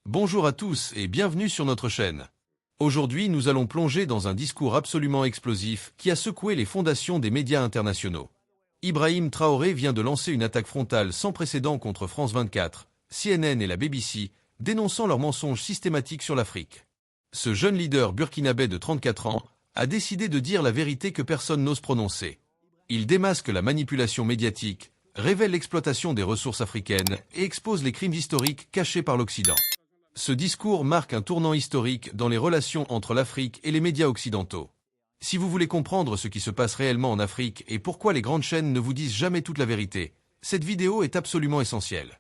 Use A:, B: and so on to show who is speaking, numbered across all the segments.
A: Bonjour à tous et bienvenue sur notre chaîne. Aujourd'hui, nous allons plonger dans un discours absolument explosif qui a secoué les fondations des médias internationaux. Ibrahim Traoré vient de lancer une attaque frontale sans précédent contre France 24, CNN et la BBC, dénonçant leurs mensonges systématiques sur l'Afrique. Ce jeune leader burkinabé de 34 ans a décidé de dire la vérité que personne n'ose prononcer. Il démasque la manipulation médiatique, révèle l'exploitation des ressources africaines et expose les crimes historiques cachés par l'Occident. Ce discours marque un tournant historique dans les relations entre l'Afrique et les médias occidentaux. Si vous voulez comprendre ce qui se passe réellement en Afrique et pourquoi les grandes chaînes ne vous disent jamais toute la vérité, cette vidéo est absolument essentielle.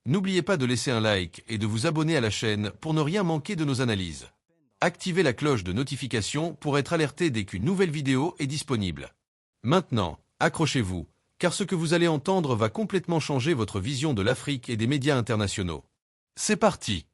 A: N'oubliez pas de laisser un like et de vous abonner à la chaîne pour ne rien manquer de nos analyses. Activez la cloche de notification pour être alerté dès qu'une nouvelle vidéo est disponible. Maintenant, accrochez-vous, car ce que vous allez entendre va complètement changer votre vision de l'Afrique et des médias internationaux. C'est parti!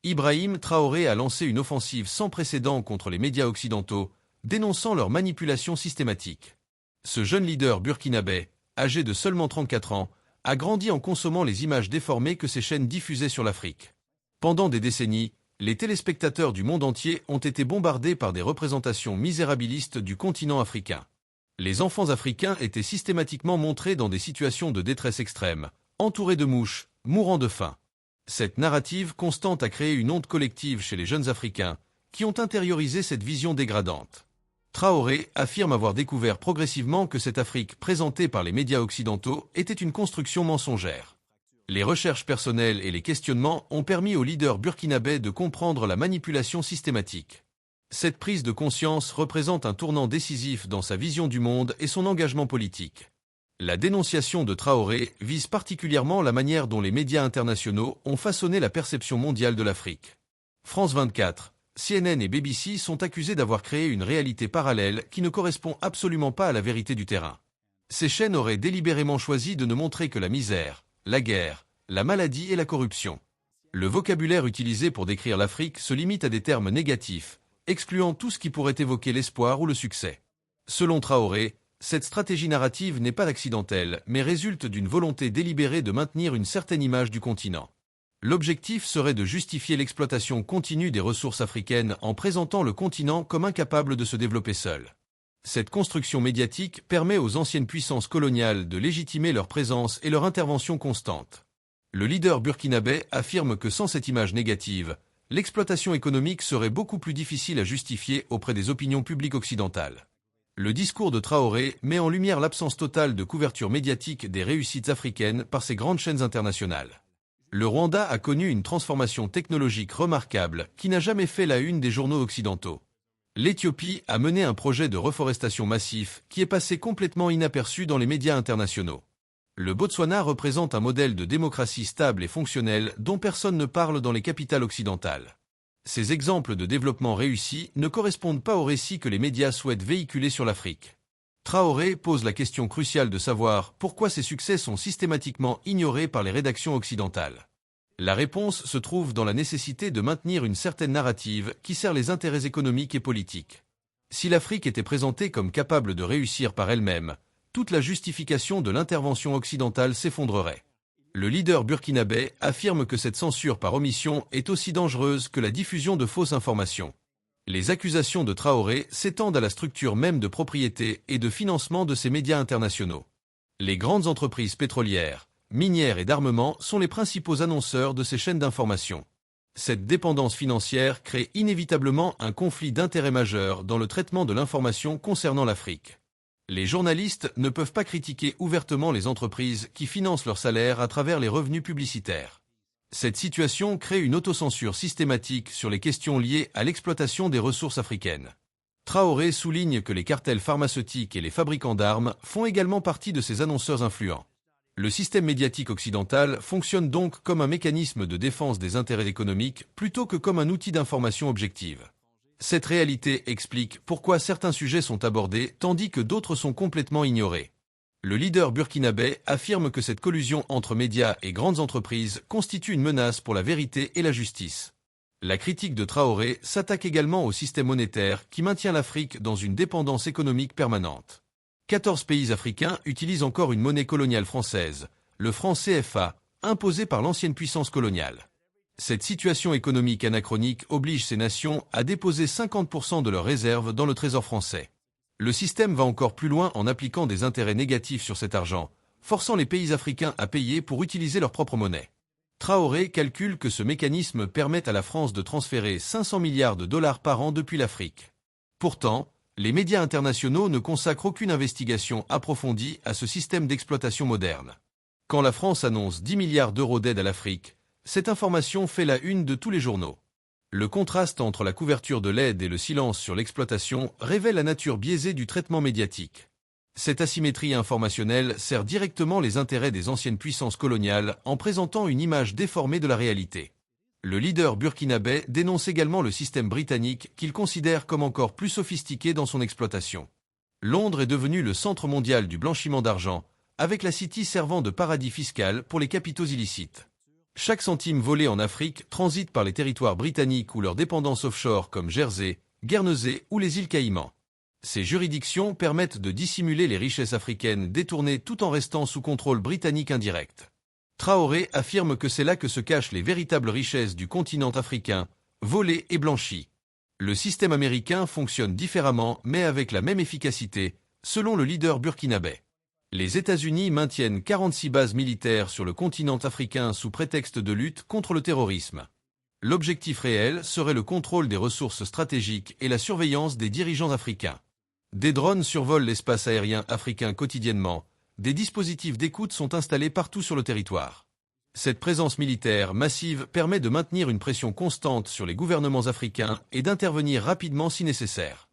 A: Ibrahim Traoré a lancé une offensive sans précédent contre les médias occidentaux, dénonçant leur manipulation systématique. Ce jeune leader burkinabé, âgé de seulement 34 ans, a grandi en consommant les images déformées que ces chaînes diffusaient sur l'Afrique. Pendant des décennies, les téléspectateurs du monde entier ont été bombardés par des représentations misérabilistes du continent africain. Les enfants africains étaient systématiquement montrés dans des situations de détresse extrême, entourés de mouches, mourant de faim. Cette narrative constante a créé une honte collective chez les jeunes Africains, qui ont intériorisé cette vision dégradante. Traoré affirme avoir découvert progressivement que cette Afrique présentée par les médias occidentaux était une construction mensongère. Les recherches personnelles et les questionnements ont permis au leader burkinabé de comprendre la manipulation systématique. Cette prise de conscience représente un tournant décisif dans sa vision du monde et son engagement politique. La dénonciation de Traoré vise particulièrement la manière dont les médias internationaux ont façonné la perception mondiale de l'Afrique. France 24, CNN et BBC sont accusés d'avoir créé une réalité parallèle qui ne correspond absolument pas à la vérité du terrain. Ces chaînes auraient délibérément choisi de ne montrer que la misère, la guerre, la maladie et la corruption. Le vocabulaire utilisé pour décrire l'Afrique se limite à des termes négatifs, excluant tout ce qui pourrait évoquer l'espoir ou le succès. Selon Traoré, cette stratégie narrative n'est pas accidentelle, mais résulte d'une volonté délibérée de maintenir une certaine image du continent. L'objectif serait de justifier l'exploitation continue des ressources africaines en présentant le continent comme incapable de se développer seul. Cette construction médiatique permet aux anciennes puissances coloniales de légitimer leur présence et leur intervention constante. Le leader burkinabé affirme que sans cette image négative, l'exploitation économique serait beaucoup plus difficile à justifier auprès des opinions publiques occidentales. Le discours de Traoré met en lumière l'absence totale de couverture médiatique des réussites africaines par ces grandes chaînes internationales. Le Rwanda a connu une transformation technologique remarquable qui n'a jamais fait la une des journaux occidentaux. L'Éthiopie a mené un projet de reforestation massif qui est passé complètement inaperçu dans les médias internationaux. Le Botswana représente un modèle de démocratie stable et fonctionnelle dont personne ne parle dans les capitales occidentales. Ces exemples de développement réussi ne correspondent pas au récit que les médias souhaitent véhiculer sur l'Afrique. Traoré pose la question cruciale de savoir pourquoi ces succès sont systématiquement ignorés par les rédactions occidentales. La réponse se trouve dans la nécessité de maintenir une certaine narrative qui sert les intérêts économiques et politiques. Si l'Afrique était présentée comme capable de réussir par elle-même, toute la justification de l'intervention occidentale s'effondrerait. Le leader burkinabé affirme que cette censure par omission est aussi dangereuse que la diffusion de fausses informations. Les accusations de Traoré s'étendent à la structure même de propriété et de financement de ces médias internationaux. Les grandes entreprises pétrolières, minières et d'armement sont les principaux annonceurs de ces chaînes d'information. Cette dépendance financière crée inévitablement un conflit d'intérêts majeur dans le traitement de l'information concernant l'Afrique. Les journalistes ne peuvent pas critiquer ouvertement les entreprises qui financent leurs salaires à travers les revenus publicitaires. Cette situation crée une autocensure systématique sur les questions liées à l'exploitation des ressources africaines. Traoré souligne que les cartels pharmaceutiques et les fabricants d'armes font également partie de ces annonceurs influents. Le système médiatique occidental fonctionne donc comme un mécanisme de défense des intérêts économiques plutôt que comme un outil d'information objective. Cette réalité explique pourquoi certains sujets sont abordés tandis que d'autres sont complètement ignorés. Le leader burkinabé affirme que cette collusion entre médias et grandes entreprises constitue une menace pour la vérité et la justice. La critique de Traoré s'attaque également au système monétaire qui maintient l'Afrique dans une dépendance économique permanente. 14 pays africains utilisent encore une monnaie coloniale française, le franc CFA, imposé par l'ancienne puissance coloniale. Cette situation économique anachronique oblige ces nations à déposer 50% de leurs réserves dans le trésor français. Le système va encore plus loin en appliquant des intérêts négatifs sur cet argent, forçant les pays africains à payer pour utiliser leur propre monnaie. Traoré calcule que ce mécanisme permet à la France de transférer 500 milliards de dollars par an depuis l'Afrique. Pourtant, les médias internationaux ne consacrent aucune investigation approfondie à ce système d'exploitation moderne. Quand la France annonce 10 milliards d'euros d'aide à l'Afrique, cette information fait la une de tous les journaux. Le contraste entre la couverture de l'aide et le silence sur l'exploitation révèle la nature biaisée du traitement médiatique. Cette asymétrie informationnelle sert directement les intérêts des anciennes puissances coloniales en présentant une image déformée de la réalité. Le leader burkinabé dénonce également le système britannique qu'il considère comme encore plus sophistiqué dans son exploitation. Londres est devenu le centre mondial du blanchiment d'argent, avec la City servant de paradis fiscal pour les capitaux illicites. Chaque centime volé en Afrique transite par les territoires britanniques ou leurs dépendances offshore comme Jersey, Guernesey ou les îles Caïmans. Ces juridictions permettent de dissimuler les richesses africaines détournées tout en restant sous contrôle britannique indirect. Traoré affirme que c'est là que se cachent les véritables richesses du continent africain, volées et blanchies. Le système américain fonctionne différemment mais avec la même efficacité, selon le leader burkinabé. Les États-Unis maintiennent 46 bases militaires sur le continent africain sous prétexte de lutte contre le terrorisme. L'objectif réel serait le contrôle des ressources stratégiques et la surveillance des dirigeants africains. Des drones survolent l'espace aérien africain quotidiennement, des dispositifs d'écoute sont installés partout sur le territoire. Cette présence militaire massive permet de maintenir une pression constante sur les gouvernements africains et d'intervenir rapidement si nécessaire.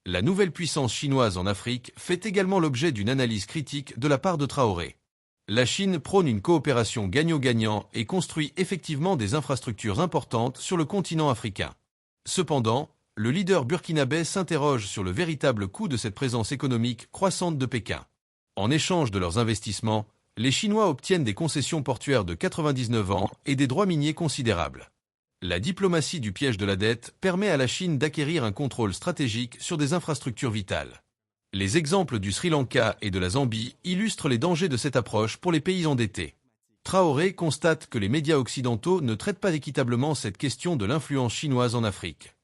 A: La nouvelle puissance chinoise en Afrique fait également l'objet d'une analyse critique de la part de Traoré. La Chine prône une coopération gagnant-gagnant et construit effectivement des infrastructures importantes sur le continent africain. Cependant, le leader burkinabé s'interroge sur le véritable coût de cette présence économique croissante de Pékin. En échange de leurs investissements, les Chinois obtiennent des concessions portuaires de 99 ans et des droits miniers considérables. La diplomatie du piège de la dette permet à la Chine d'acquérir un contrôle stratégique sur des infrastructures vitales. Les exemples du Sri Lanka et de la Zambie illustrent les dangers de cette approche pour les pays endettés. Traoré constate que les médias occidentaux ne traitent pas équitablement cette question de l'influence chinoise en Afrique.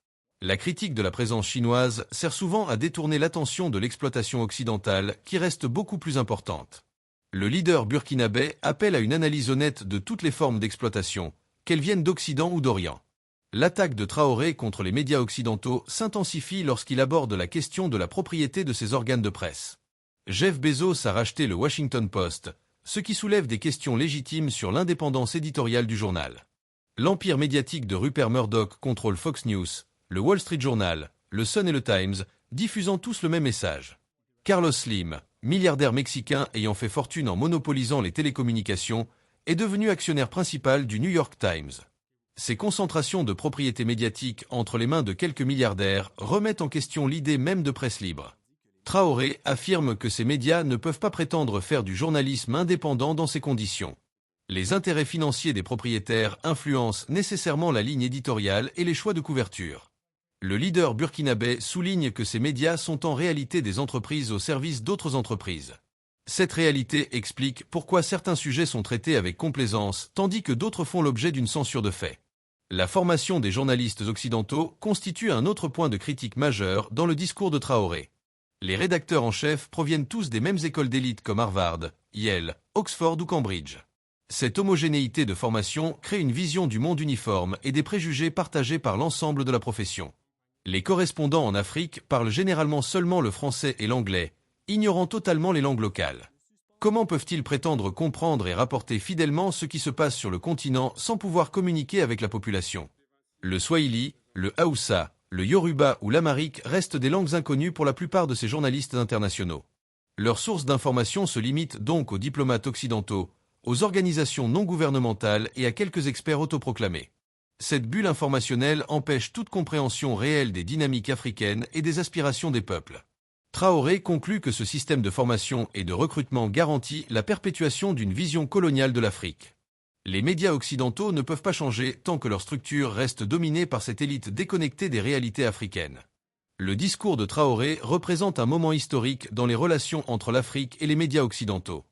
A: La critique de la présence chinoise sert souvent à détourner l'attention de l'exploitation occidentale qui reste beaucoup plus importante. Le leader burkinabé appelle à une analyse honnête de toutes les formes d'exploitation, qu'elles viennent d'Occident ou d'Orient. L'attaque de Traoré contre les médias occidentaux s'intensifie lorsqu'il aborde la question de la propriété de ses organes de presse. Jeff Bezos a racheté le Washington Post, ce qui soulève des questions légitimes sur l'indépendance éditoriale du journal. L'empire médiatique de Rupert Murdoch contrôle Fox News, le Wall Street Journal, le Sun et le Times, diffusant tous le même message. Carlos Slim, milliardaire mexicain ayant fait fortune en monopolisant les télécommunications, est devenu actionnaire principal du New York Times. Ces concentrations de propriété médiatique entre les mains de quelques milliardaires remettent en question l'idée même de presse libre. Traoré affirme que ces médias ne peuvent pas prétendre faire du journalisme indépendant dans ces conditions. Les intérêts financiers des propriétaires influencent nécessairement la ligne éditoriale et les choix de couverture. Le leader burkinabé souligne que ces médias sont en réalité des entreprises au service d'autres entreprises. Cette réalité explique pourquoi certains sujets sont traités avec complaisance tandis que d'autres font l'objet d'une censure de fait. La formation des journalistes occidentaux constitue un autre point de critique majeur dans le discours de Traoré. Les rédacteurs en chef proviennent tous des mêmes écoles d'élite comme Harvard, Yale, Oxford ou Cambridge. Cette homogénéité de formation crée une vision du monde uniforme et des préjugés partagés par l'ensemble de la profession. Les correspondants en Afrique parlent généralement seulement le français et l'anglais, ignorant totalement les langues locales. Comment peuvent-ils prétendre comprendre et rapporter fidèlement ce qui se passe sur le continent sans pouvoir communiquer avec la population? Le Swahili, le Haoussa, le Yoruba ou l'Amharique restent des langues inconnues pour la plupart de ces journalistes internationaux. Leurs sources d'information se limitent donc aux diplomates occidentaux, aux organisations non gouvernementales et à quelques experts autoproclamés. Cette bulle informationnelle empêche toute compréhension réelle des dynamiques africaines et des aspirations des peuples. Traoré conclut que ce système de formation et de recrutement garantit la perpétuation d'une vision coloniale de l'Afrique. Les médias occidentaux ne peuvent pas changer tant que leur structure reste dominée par cette élite déconnectée des réalités africaines. Le discours de Traoré représente un moment historique dans les relations entre l'Afrique et les médias occidentaux.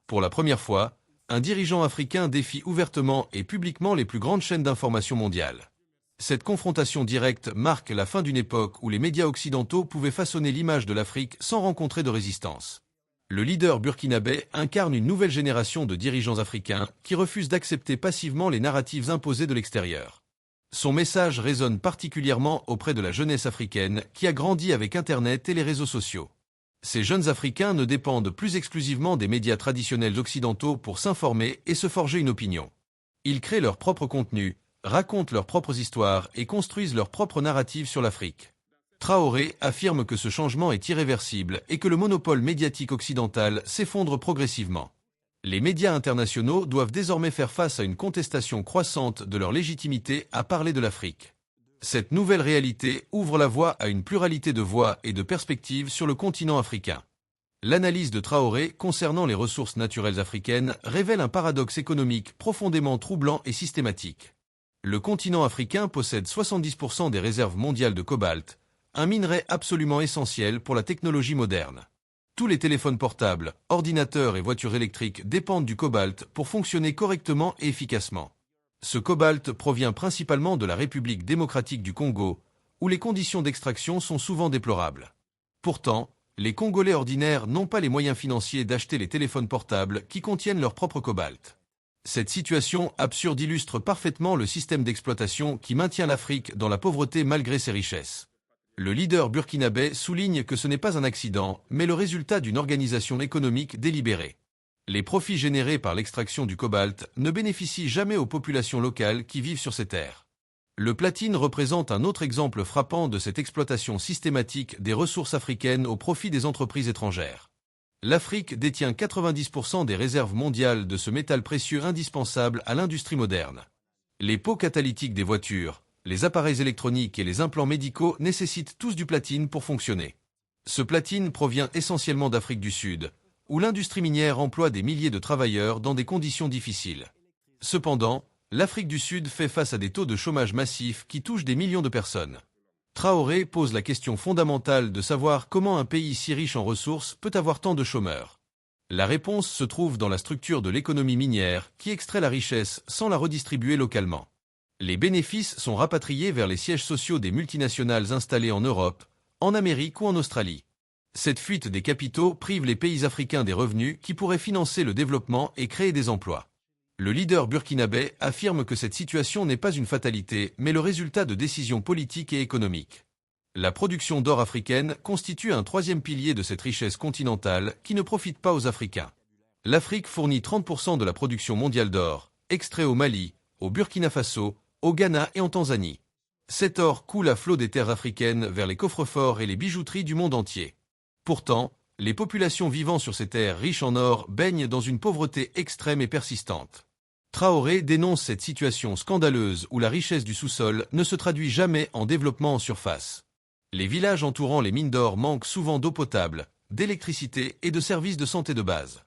A: Pour la première fois, un dirigeant africain défie ouvertement et publiquement les plus grandes chaînes d'information mondiales. Cette confrontation directe marque la fin d'une époque où les médias occidentaux pouvaient façonner l'image de l'Afrique sans rencontrer de résistance. Le leader burkinabé incarne une nouvelle génération de dirigeants africains qui refusent d'accepter passivement les narratives imposées de l'extérieur. Son message résonne particulièrement auprès de la jeunesse africaine qui a grandi avec Internet et les réseaux sociaux. Ces jeunes Africains ne dépendent plus exclusivement des médias traditionnels occidentaux pour s'informer et se forger une opinion. Ils créent leur propre contenu, racontent leurs propres histoires et construisent leur propre narrative sur l'Afrique. Traoré affirme que ce changement est irréversible et que le monopole médiatique occidental s'effondre progressivement. Les médias internationaux doivent désormais faire face à une contestation croissante de leur légitimité à parler de l'Afrique. Cette nouvelle réalité ouvre la voie à une pluralité de voix et de perspectives sur le continent africain. L'analyse de Traoré concernant les ressources naturelles africaines révèle un paradoxe économique profondément troublant et systématique. Le continent africain possède 70% des réserves mondiales de cobalt, un minerai absolument essentiel pour la technologie moderne. Tous les téléphones portables, ordinateurs et voitures électriques dépendent du cobalt pour fonctionner correctement et efficacement. Ce cobalt provient principalement de la République démocratique du Congo, où les conditions d'extraction sont souvent déplorables. Pourtant, les Congolais ordinaires n'ont pas les moyens financiers d'acheter les téléphones portables qui contiennent leur propre cobalt. Cette situation absurde illustre parfaitement le système d'exploitation qui maintient l'Afrique dans la pauvreté malgré ses richesses. Le leader burkinabé souligne que ce n'est pas un accident, mais le résultat d'une organisation économique délibérée. Les profits générés par l'extraction du cobalt ne bénéficient jamais aux populations locales qui vivent sur ces terres. Le platine représente un autre exemple frappant de cette exploitation systématique des ressources africaines au profit des entreprises étrangères. L'Afrique détient 90% des réserves mondiales de ce métal précieux indispensable à l'industrie moderne. Les pots catalytiques des voitures, les appareils électroniques et les implants médicaux nécessitent tous du platine pour fonctionner. Ce platine provient essentiellement d'Afrique du Sud, où l'industrie minière emploie des milliers de travailleurs dans des conditions difficiles. Cependant, l'Afrique du Sud fait face à des taux de chômage massifs qui touchent des millions de personnes. Traoré pose la question fondamentale de savoir comment un pays si riche en ressources peut avoir tant de chômeurs. La réponse se trouve dans la structure de l'économie minière qui extrait la richesse sans la redistribuer localement. Les bénéfices sont rapatriés vers les sièges sociaux des multinationales installées en Europe, en Amérique ou en Australie. Cette fuite des capitaux prive les pays africains des revenus qui pourraient financer le développement et créer des emplois. Le leader burkinabé affirme que cette situation n'est pas une fatalité, mais le résultat de décisions politiques et économiques. La production d'or africaine constitue un troisième pilier de cette richesse continentale qui ne profite pas aux Africains. L'Afrique fournit 30% de la production mondiale d'or, extrait au Mali, au Burkina Faso, au Ghana et en Tanzanie. Cet or coule à flot des terres africaines vers les coffres-forts et les bijouteries du monde entier. Pourtant, les populations vivant sur ces terres riches en or baignent dans une pauvreté extrême et persistante. Traoré dénonce cette situation scandaleuse où la richesse du sous-sol ne se traduit jamais en développement en surface. Les villages entourant les mines d'or manquent souvent d'eau potable, d'électricité et de services de santé de base.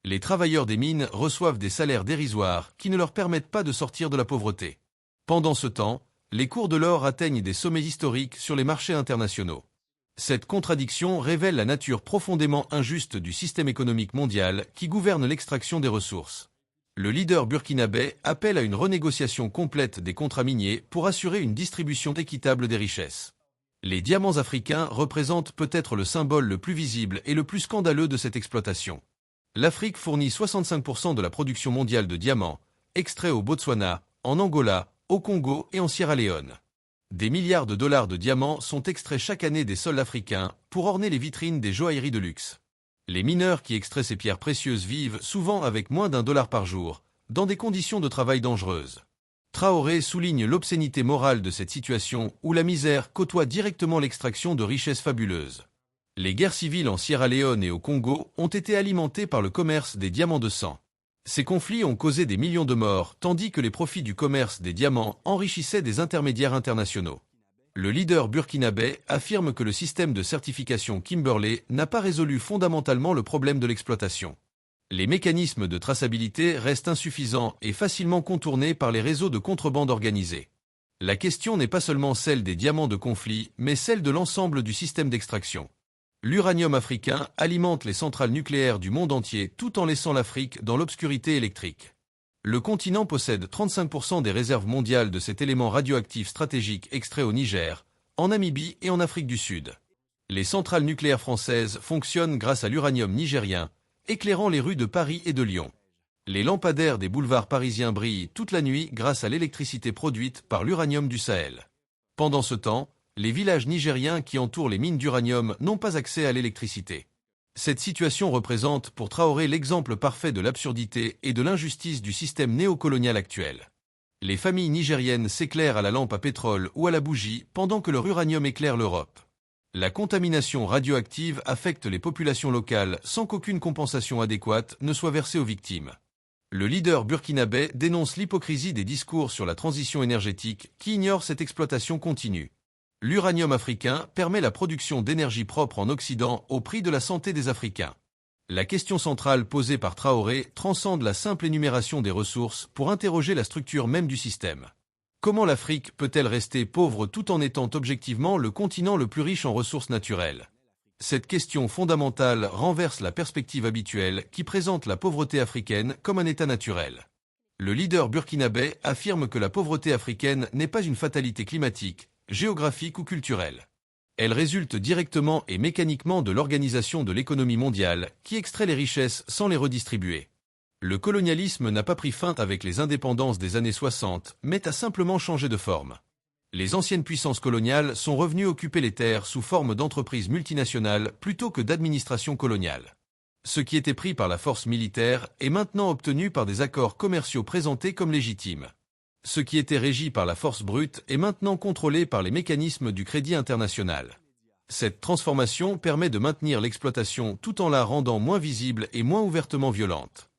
A: Les travailleurs des mines reçoivent des salaires dérisoires qui ne leur permettent pas de sortir de la pauvreté. Pendant ce temps, les cours de l'or atteignent des sommets historiques sur les marchés internationaux. Cette contradiction révèle la nature profondément injuste du système économique mondial qui gouverne l'extraction des ressources. Le leader burkinabé appelle à une renégociation complète des contrats miniers pour assurer une distribution équitable des richesses. Les diamants africains représentent peut-être le symbole le plus visible et le plus scandaleux de cette exploitation. L'Afrique fournit 65% de la production mondiale de diamants, extraits au Botswana, en Angola, au Congo et en Sierra Leone. Des milliards de dollars de diamants sont extraits chaque année des sols africains pour orner les vitrines des joailleries de luxe. Les mineurs qui extraient ces pierres précieuses vivent souvent avec moins d'1 $ par jour, dans des conditions de travail dangereuses. Traoré souligne l'obscénité morale de cette situation où la misère côtoie directement l'extraction de richesses fabuleuses. Les guerres civiles en Sierra Leone et au Congo ont été alimentées par le commerce des diamants de sang. Ces conflits ont causé des millions de morts, tandis que les profits du commerce des diamants enrichissaient des intermédiaires internationaux. Le leader burkinabé affirme que le système de certification Kimberley n'a pas résolu fondamentalement le problème de l'exploitation. Les mécanismes de traçabilité restent insuffisants et facilement contournés par les réseaux de contrebande organisés. La question n'est pas seulement celle des diamants de conflit, mais celle de l'ensemble du système d'extraction. L'uranium africain alimente les centrales nucléaires du monde entier tout en laissant l'Afrique dans l'obscurité électrique. Le continent possède 35% des réserves mondiales de cet élément radioactif stratégique extrait au Niger, en Namibie et en Afrique du Sud. Les centrales nucléaires françaises fonctionnent grâce à l'uranium nigérien, éclairant les rues de Paris et de Lyon. Les lampadaires des boulevards parisiens brillent toute la nuit grâce à l'électricité produite par l'uranium du Sahel. Pendant ce temps, les villages nigériens qui entourent les mines d'uranium n'ont pas accès à l'électricité. Cette situation représente pour Traoré l'exemple parfait de l'absurdité et de l'injustice du système néocolonial actuel. Les familles nigériennes s'éclairent à la lampe à pétrole ou à la bougie pendant que leur uranium éclaire l'Europe. La contamination radioactive affecte les populations locales sans qu'aucune compensation adéquate ne soit versée aux victimes. Le leader burkinabé dénonce l'hypocrisie des discours sur la transition énergétique qui ignorent cette exploitation continue. L'uranium africain permet la production d'énergie propre en Occident au prix de la santé des Africains. La question centrale posée par Traoré transcende la simple énumération des ressources pour interroger la structure même du système. Comment l'Afrique peut-elle rester pauvre tout en étant objectivement le continent le plus riche en ressources naturelles ? Cette question fondamentale renverse la perspective habituelle qui présente la pauvreté africaine comme un état naturel. Le leader burkinabé affirme que la pauvreté africaine n'est pas une fatalité climatique, géographique ou culturelle. Elle résulte directement et mécaniquement de l'organisation de l'économie mondiale qui extrait les richesses sans les redistribuer. Le colonialisme n'a pas pris fin avec les indépendances des années 60, mais a simplement changé de forme. Les anciennes puissances coloniales sont revenues occuper les terres sous forme d'entreprises multinationales plutôt que d'administration coloniale. Ce qui était pris par la force militaire est maintenant obtenu par des accords commerciaux présentés comme légitimes. Ce qui était régi par la force brute est maintenant contrôlé par les mécanismes du crédit international. Cette transformation permet de maintenir l'exploitation tout en la rendant moins visible et moins ouvertement violente.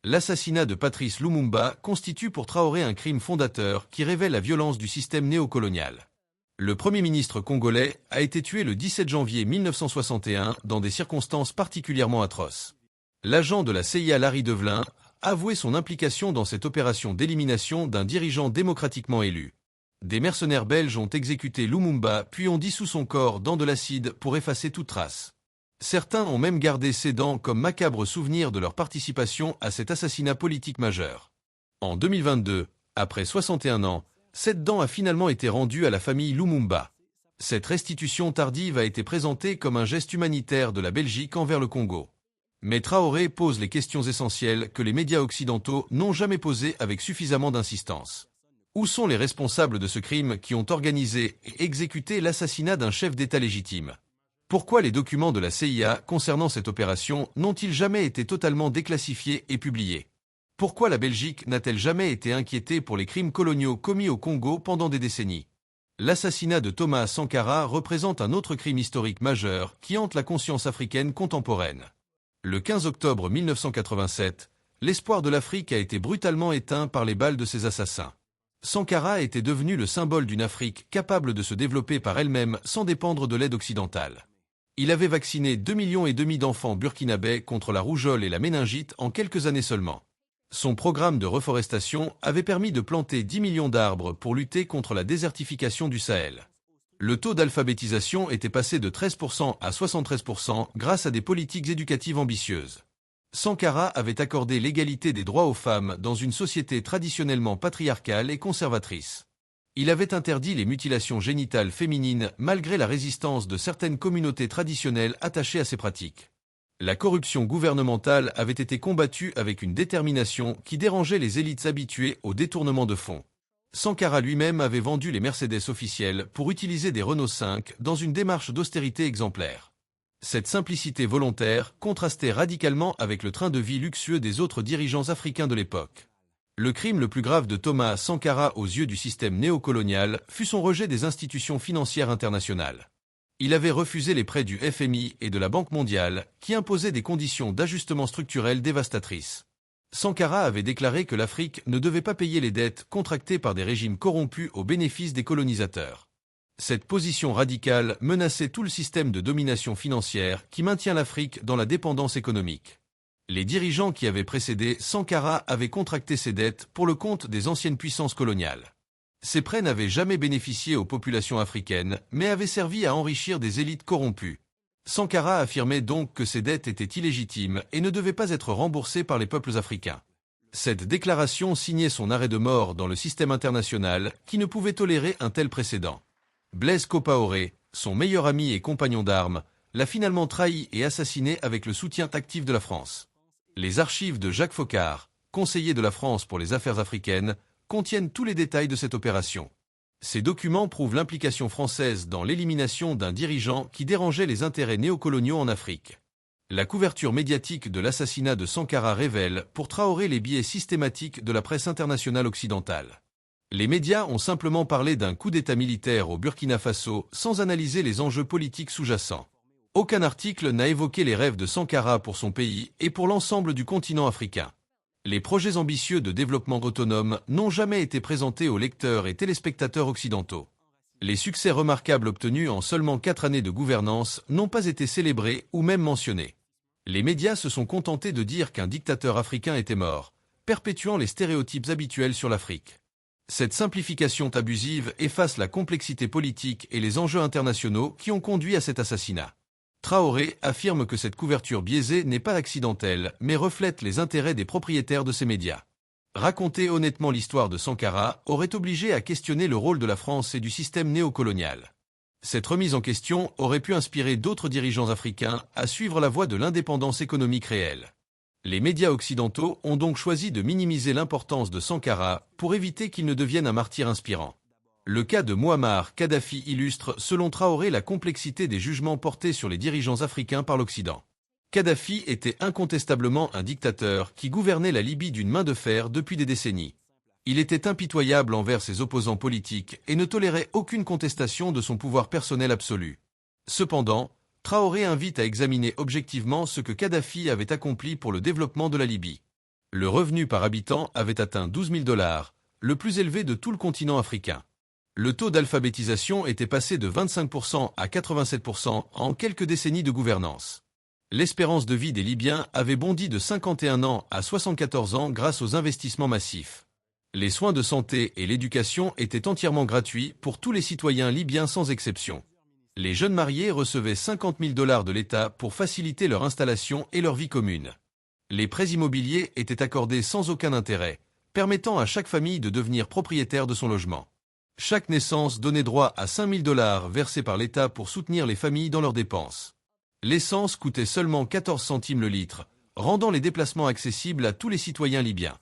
A: L'assassinat de Patrice Lumumba constitue pour Traoré un crime fondateur qui révèle la violence du système néocolonial. Le Premier ministre congolais a été tué le 17 janvier 1961 dans des circonstances particulièrement atroces. L'agent de la CIA Larry Develin a avoué son implication dans cette opération d'élimination d'un dirigeant démocratiquement élu. Des mercenaires belges ont exécuté Lumumba puis ont dissous son corps dans de l'acide pour effacer toute trace. Certains ont même gardé ses dents comme macabre souvenir de leur participation à cet assassinat politique majeur. En 2022, après 61 ans, cette dent a finalement été rendue à la famille Lumumba. Cette restitution tardive a été présentée comme un geste humanitaire de la Belgique envers le Congo. Mais Traoré pose les questions essentielles que les médias occidentaux n'ont jamais posées avec suffisamment d'insistance. Où sont les responsables de ce crime qui ont organisé et exécuté l'assassinat d'un chef d'État légitime ? Pourquoi les documents de la CIA concernant cette opération n'ont-ils jamais été totalement déclassifiés et publiés ? Pourquoi la Belgique n'a-t-elle jamais été inquiétée pour les crimes coloniaux commis au Congo pendant des décennies ? L'assassinat de Thomas Sankara représente un autre crime historique majeur qui hante la conscience africaine contemporaine. Le 15 octobre 1987, l'espoir de l'Afrique a été brutalement éteint par les balles de ses assassins. Sankara était devenu le symbole d'une Afrique capable de se développer par elle-même sans dépendre de l'aide occidentale. Il avait vacciné 2,5 millions d'enfants burkinabés contre la rougeole et la méningite en quelques années seulement. Son programme de reforestation avait permis de planter 10 millions d'arbres pour lutter contre la désertification du Sahel. Le taux d'alphabétisation était passé de 13% à 73% grâce à des politiques éducatives ambitieuses. Sankara avait accordé l'égalité des droits aux femmes dans une société traditionnellement patriarcale et conservatrice. Il avait interdit les mutilations génitales féminines malgré la résistance de certaines communautés traditionnelles attachées à ces pratiques. La corruption gouvernementale avait été combattue avec une détermination qui dérangeait les élites habituées au détournement de fonds. Sankara lui-même avait vendu les Mercedes officielles pour utiliser des Renault 5 dans une démarche d'austérité exemplaire. Cette simplicité volontaire contrastait radicalement avec le train de vie luxueux des autres dirigeants africains de l'époque. Le crime le plus grave de Thomas Sankara aux yeux du système néocolonial fut son rejet des institutions financières internationales. Il avait refusé les prêts du FMI et de la Banque mondiale, qui imposaient des conditions d'ajustement structurel dévastatrices. Sankara avait déclaré que l'Afrique ne devait pas payer les dettes contractées par des régimes corrompus au bénéfice des colonisateurs. Cette position radicale menaçait tout le système de domination financière qui maintient l'Afrique dans la dépendance économique. Les dirigeants qui avaient précédé Sankara avaient contracté ces dettes pour le compte des anciennes puissances coloniales. Ces prêts n'avaient jamais bénéficié aux populations africaines, mais avaient servi à enrichir des élites corrompues. Sankara affirmait donc que ces dettes étaient illégitimes et ne devaient pas être remboursées par les peuples africains. Cette déclaration signait son arrêt de mort dans le système international qui ne pouvait tolérer un tel précédent. Blaise Compaoré, son meilleur ami et compagnon d'armes, l'a finalement trahi et assassiné avec le soutien actif de la France. Les archives de Jacques Foccart, conseiller de la France pour les affaires africaines, contiennent tous les détails de cette opération. Ces documents prouvent l'implication française dans l'élimination d'un dirigeant qui dérangeait les intérêts néocoloniaux en Afrique. La couverture médiatique de l'assassinat de Sankara révèle pour Traoré les biais systématiques de la presse internationale occidentale. Les médias ont simplement parlé d'un coup d'État militaire au Burkina Faso sans analyser les enjeux politiques sous-jacents. Aucun article n'a évoqué les rêves de Sankara pour son pays et pour l'ensemble du continent africain. Les projets ambitieux de développement autonome n'ont jamais été présentés aux lecteurs et téléspectateurs occidentaux. Les succès remarquables obtenus en seulement 4 années de gouvernance n'ont pas été célébrés ou même mentionnés. Les médias se sont contentés de dire qu'un dictateur africain était mort, perpétuant les stéréotypes habituels sur l'Afrique. Cette simplification abusive efface la complexité politique et les enjeux internationaux qui ont conduit à cet assassinat. Traoré affirme que cette couverture biaisée n'est pas accidentelle, mais reflète les intérêts des propriétaires de ces médias. Raconter honnêtement l'histoire de Sankara aurait obligé à questionner le rôle de la France et du système néocolonial. Cette remise en question aurait pu inspirer d'autres dirigeants africains à suivre la voie de l'indépendance économique réelle. Les médias occidentaux ont donc choisi de minimiser l'importance de Sankara pour éviter qu'il ne devienne un martyr inspirant. Le cas de Mouammar Kadhafi illustre, selon Traoré, la complexité des jugements portés sur les dirigeants africains par l'Occident. Kadhafi était incontestablement un dictateur qui gouvernait la Libye d'une main de fer depuis des décennies. Il était impitoyable envers ses opposants politiques et ne tolérait aucune contestation de son pouvoir personnel absolu. Cependant, Traoré invite à examiner objectivement ce que Kadhafi avait accompli pour le développement de la Libye. Le revenu par habitant avait atteint 12 000 $, le plus élevé de tout le continent africain. Le taux d'alphabétisation était passé de 25% à 87% en quelques décennies de gouvernance. L'espérance de vie des Libyens avait bondi de 51 ans à 74 ans grâce aux investissements massifs. Les soins de santé et l'éducation étaient entièrement gratuits pour tous les citoyens libyens sans exception. Les jeunes mariés recevaient 50 000 $ de l'État pour faciliter leur installation et leur vie commune. Les prêts immobiliers étaient accordés sans aucun intérêt, permettant à chaque famille de devenir propriétaire de son logement. Chaque naissance donnait droit à 5 000 $ versés par l'État pour soutenir les familles dans leurs dépenses. L'essence coûtait seulement 14 centimes le litre, rendant les déplacements accessibles à tous les citoyens libyens.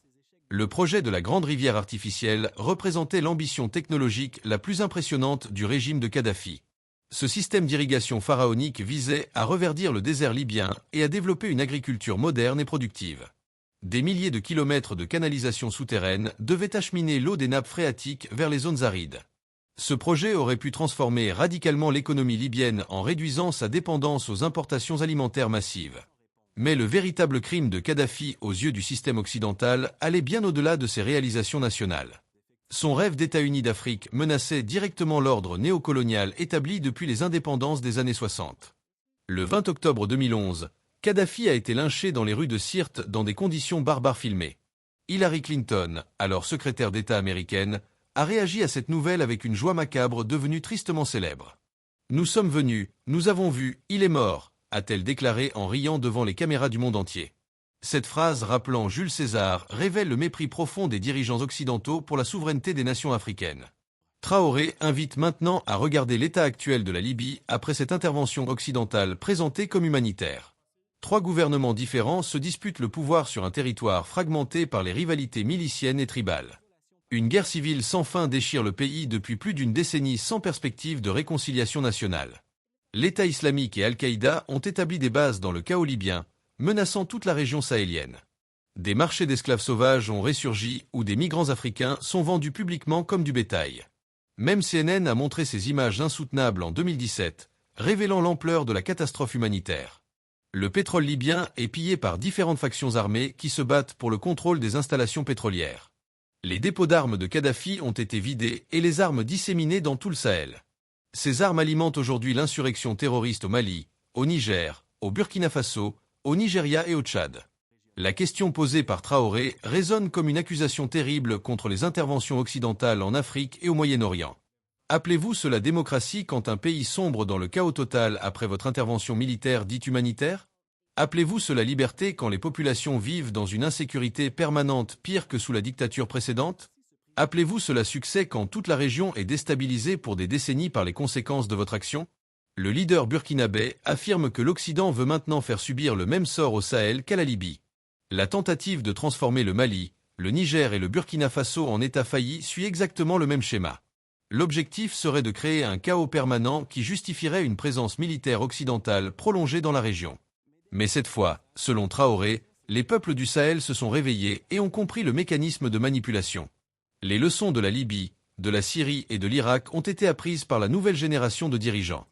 A: Le projet de la Grande Rivière artificielle représentait l'ambition technologique la plus impressionnante du régime de Kadhafi. Ce système d'irrigation pharaonique visait à reverdir le désert libyen et à développer une agriculture moderne et productive. Des milliers de kilomètres de canalisations souterraines devaient acheminer l'eau des nappes phréatiques vers les zones arides. Ce projet aurait pu transformer radicalement l'économie libyenne en réduisant sa dépendance aux importations alimentaires massives. Mais le véritable crime de Kadhafi aux yeux du système occidental allait bien au-delà de ses réalisations nationales. Son rêve d'État uni d'Afrique menaçait directement l'ordre néocolonial établi depuis les indépendances des années 60. Le 20 octobre 2011, Kadhafi a été lynché dans les rues de Sirte dans des conditions barbares filmées. Hillary Clinton, alors secrétaire d'État américaine, a réagi à cette nouvelle avec une joie macabre devenue tristement célèbre. « Nous sommes venus, nous avons vu, il est mort », a-t-elle déclaré en riant devant les caméras du monde entier. Cette phrase rappelant Jules César révèle le mépris profond des dirigeants occidentaux pour la souveraineté des nations africaines. Traoré invite maintenant à regarder l'état actuel de la Libye après cette intervention occidentale présentée comme humanitaire. 3 gouvernements différents se disputent le pouvoir sur un territoire fragmenté par les rivalités miliciennes et tribales. Une guerre civile sans fin déchire le pays depuis plus d'une décennie sans perspective de réconciliation nationale. L'État islamique et Al-Qaïda ont établi des bases dans le chaos libyen, menaçant toute la région sahélienne. Des marchés d'esclaves sauvages ont ressurgi où des migrants africains sont vendus publiquement comme du bétail. Même CNN a montré ces images insoutenables en 2017, révélant l'ampleur de la catastrophe humanitaire. Le pétrole libyen est pillé par différentes factions armées qui se battent pour le contrôle des installations pétrolières. Les dépôts d'armes de Kadhafi ont été vidés et les armes disséminées dans tout le Sahel. Ces armes alimentent aujourd'hui l'insurrection terroriste au Mali, au Niger, au Burkina Faso, au Nigeria et au Tchad. La question posée par Traoré résonne comme une accusation terrible contre les interventions occidentales en Afrique et au Moyen-Orient. Appelez-vous cela démocratie quand un pays sombre dans le chaos total après votre intervention militaire dite humanitaire? Appelez-vous cela liberté quand les populations vivent dans une insécurité permanente pire que sous la dictature précédente? Appelez-vous cela succès quand toute la région est déstabilisée pour des décennies par les conséquences de votre action? Le leader burkinabé affirme que l'Occident veut maintenant faire subir le même sort au Sahel qu'à la Libye. La tentative de transformer le Mali, le Niger et le Burkina Faso en États faillis suit exactement le même schéma. L'objectif serait de créer un chaos permanent qui justifierait une présence militaire occidentale prolongée dans la région. Mais cette fois, selon Traoré, les peuples du Sahel se sont réveillés et ont compris le mécanisme de manipulation. Les leçons de la Libye, de la Syrie et de l'Irak ont été apprises par la nouvelle génération de dirigeants.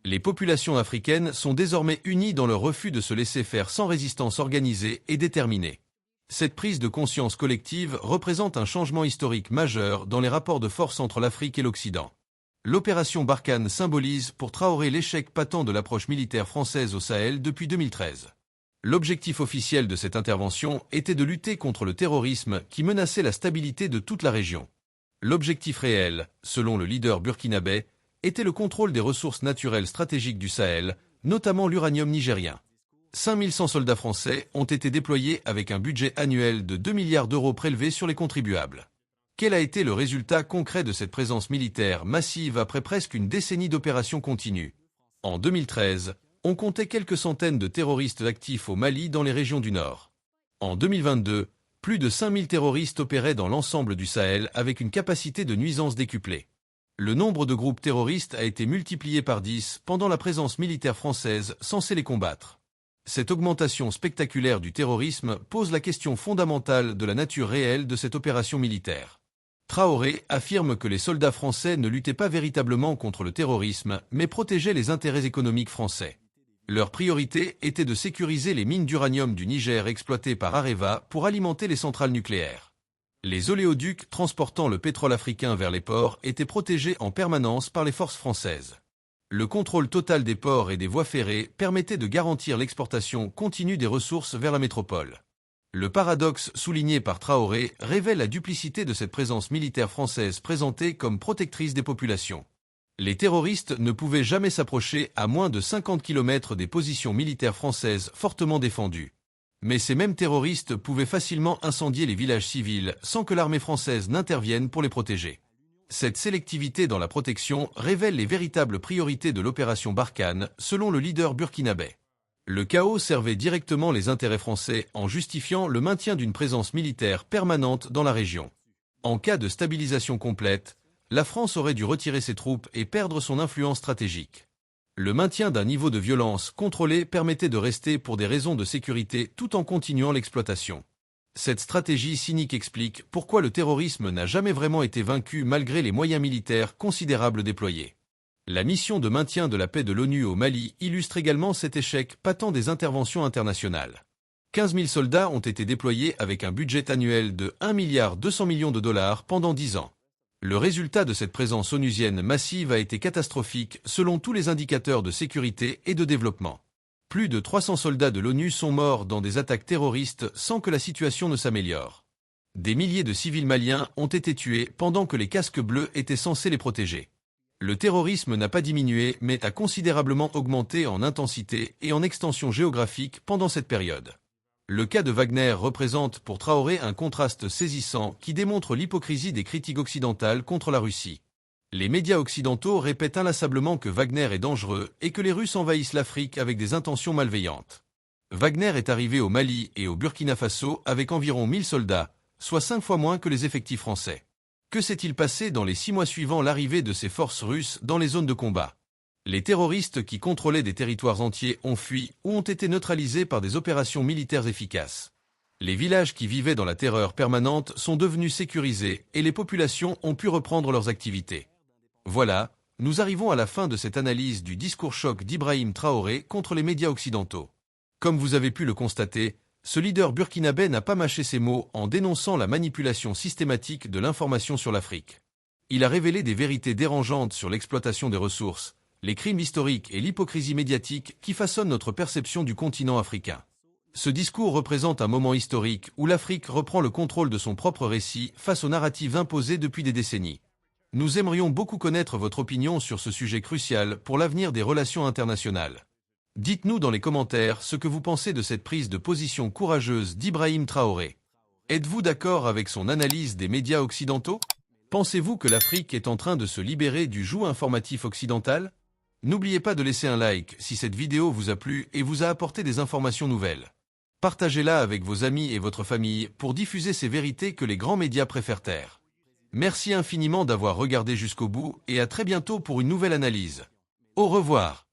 A: Les populations africaines sont désormais unies dans leur refus de se laisser faire sans résistance organisée et déterminée. Cette prise de conscience collective représente un changement historique majeur dans les rapports de force entre l'Afrique et l'Occident. L'opération Barkhane symbolise pour Traoré l'échec patent de l'approche militaire française au Sahel depuis 2013. L'objectif officiel de cette intervention était de lutter contre le terrorisme qui menaçait la stabilité de toute la région. L'objectif réel, selon le leader burkinabé, était le contrôle des ressources naturelles stratégiques du Sahel, notamment l'uranium nigérien. 5100 soldats français ont été déployés avec un budget annuel de 2 milliards d'euros prélevés sur les contribuables. Quel a été le résultat concret de cette présence militaire massive après presque une décennie d'opérations continues? En 2013, on comptait quelques centaines de terroristes actifs au Mali dans les régions du Nord. En 2022, plus de 5000 terroristes opéraient dans l'ensemble du Sahel avec une capacité de nuisance décuplée. Le nombre de groupes terroristes a été multiplié par 10 pendant la présence militaire française censée les combattre. Cette augmentation spectaculaire du terrorisme pose la question fondamentale de la nature réelle de cette opération militaire. Traoré affirme que les soldats français ne luttaient pas véritablement contre le terrorisme, mais protégeaient les intérêts économiques français. Leur priorité était de sécuriser les mines d'uranium du Niger exploitées par Areva pour alimenter les centrales nucléaires. Les oléoducs transportant le pétrole africain vers les ports étaient protégés en permanence par les forces françaises. Le contrôle total des ports et des voies ferrées permettait de garantir l'exportation continue des ressources vers la métropole. Le paradoxe souligné par Traoré révèle la duplicité de cette présence militaire française présentée comme protectrice des populations. Les terroristes ne pouvaient jamais s'approcher à moins de 50 km des positions militaires françaises fortement défendues. Mais ces mêmes terroristes pouvaient facilement incendier les villages civils sans que l'armée française n'intervienne pour les protéger. Cette sélectivité dans la protection révèle les véritables priorités de l'opération Barkhane, selon le leader burkinabé. Le chaos servait directement les intérêts français en justifiant le maintien d'une présence militaire permanente dans la région. En cas de stabilisation complète, la France aurait dû retirer ses troupes et perdre son influence stratégique. Le maintien d'un niveau de violence contrôlé permettait de rester pour des raisons de sécurité tout en continuant l'exploitation. Cette stratégie cynique explique pourquoi le terrorisme n'a jamais vraiment été vaincu malgré les moyens militaires considérables déployés. La mission de maintien de la paix de l'ONU au Mali illustre également cet échec patent des interventions internationales. 15 000 soldats ont été déployés avec un budget annuel de 1,2 milliard de dollars pendant 10 ans. Le résultat de cette présence onusienne massive a été catastrophique selon tous les indicateurs de sécurité et de développement. Plus de 300 soldats de l'ONU sont morts dans des attaques terroristes sans que la situation ne s'améliore. Des milliers de civils maliens ont été tués pendant que les casques bleus étaient censés les protéger. Le terrorisme n'a pas diminué mais a considérablement augmenté en intensité et en extension géographique pendant cette période. Le cas de Wagner représente pour Traoré un contraste saisissant qui démontre l'hypocrisie des critiques occidentales contre la Russie. Les médias occidentaux répètent inlassablement que Wagner est dangereux et que les Russes envahissent l'Afrique avec des intentions malveillantes. Wagner est arrivé au Mali et au Burkina Faso avec environ 1000 soldats, soit 5 fois moins que les effectifs français. Que s'est-il passé dans les 6 mois suivant l'arrivée de ces forces russes dans les zones de combat? Les terroristes qui contrôlaient des territoires entiers ont fui ou ont été neutralisés par des opérations militaires efficaces. Les villages qui vivaient dans la terreur permanente sont devenus sécurisés et les populations ont pu reprendre leurs activités. Voilà, nous arrivons à la fin de cette analyse du discours choc d'Ibrahim Traoré contre les médias occidentaux. Comme vous avez pu le constater, ce leader burkinabé n'a pas mâché ses mots en dénonçant la manipulation systématique de l'information sur l'Afrique. Il a révélé des vérités dérangeantes sur l'exploitation des ressources, les crimes historiques et l'hypocrisie médiatique qui façonnent notre perception du continent africain. Ce discours représente un moment historique où l'Afrique reprend le contrôle de son propre récit face aux narratives imposées depuis des décennies. Nous aimerions beaucoup connaître votre opinion sur ce sujet crucial pour l'avenir des relations internationales. Dites-nous dans les commentaires ce que vous pensez de cette prise de position courageuse d'Ibrahim Traoré. Êtes-vous d'accord avec son analyse des médias occidentaux? Pensez-vous que l'Afrique est en train de se libérer du joug informatif occidental? N'oubliez pas de laisser un like si cette vidéo vous a plu et vous a apporté des informations nouvelles. Partagez-la avec vos amis et votre famille pour diffuser ces vérités que les grands médias préfèrent taire. Merci infiniment d'avoir regardé jusqu'au bout et à très bientôt pour une nouvelle analyse. Au revoir.